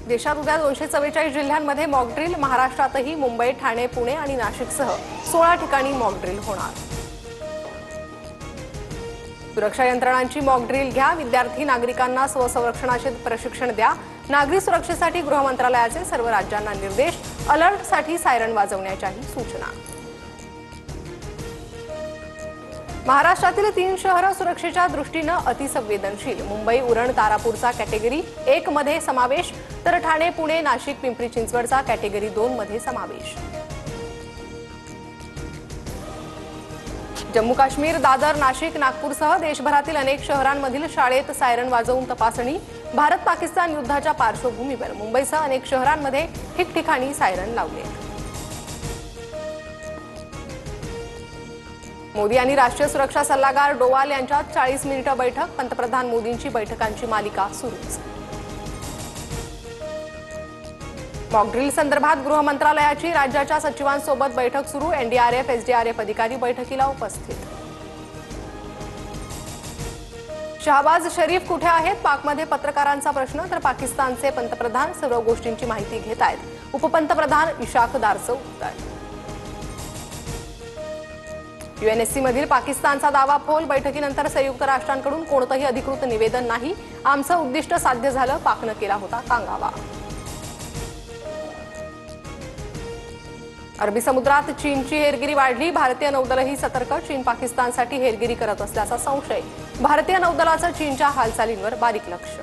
देशात उद्या 244 जिल्ह्यांमध्ये मॉक ड्रिल। महाराष्ट्रातही मुंबई, ठाणे, पुणे आणि नाशिकसह 16 ठिकाणी मॉक ड्रिल होणार। सुरक्षा यंत्रणांची मॉक ड्रिल घ्या। विद्यार्थी नागरिकांना स्वसंरक्षणाचे प्रशिक्षण द्या। नागरी सुरक्षेसाठी गृह मंत्रालयाचे सर्व राज्यांना निर्देश। अलर्टसाठी सायरन वाजवण्याच्याही सूचना। महाराष्ट्रातील 3 शहरं सुरक्षेच्या दृष्टीने अतिसंवेदनशील। मुंबई, उरण, तारापूरचा कॅटेगरी 1 मध्ये समावेश, तर ठाणे, पुणे, नाशिक, पिंपरी चिंचवडचा कॅटेगरी 2 मध्ये समावेश। जम्मू काश्मीर, दादर, नाशिक, नागपूरसह देशभरातील अनेक शहरांमधील शाळेत सायरन वाजवून तपासणी। भारत पाकिस्तान युद्धाच्या पार्श्वभूमीवर मुंबईसह अनेक शहरांमध्ये ठिकठिकाणी सायरन लावले। मोदी आणि राष्ट्रीय सुरक्षा सल्लागार डोवाल यांच्यात 40 मिनिटं बैठक। पंतप्रधान मोदींची बैठकांची मालिका सुरूच। मॉक ड्रिल संदर्भात गृह मंत्रालयाची राज्याच्या सचिवांसोबत बैठक सुरू। एनडीआरएफ, एसडीआरएफ अधिकारी बैठकीला उपस्थित। शहबाज शरीफ कुठे आहेत? पाकमध्ये पत्रकारांचा प्रश्न, तर पाकिस्तानचे पंतप्रधान सर्व गोष्टींची माहिती घेत आहेत। उपपंतप्रधान इशाक दारचं उत्तर। यूएनएससी मधील पाकिस्तानचा दावा फोल। बैठकीनंतर संयुक्त राष्ट्रांकडून कोणतेही अधिकृत निवेदन नाही। आमचं उद्दिष्ट साध्य झालं, पाकनं केला होता कांगावा। अरबी समुद्रात चीनची हेरगिरी वाढली। भारतीय नौदलही सतर्क। चीन पाकिस्तानसाठी हेरगिरी करत असल्याचा संशय। भारतीय नौदलाचं चीनच्या हालचालींवर बारीक लक्ष।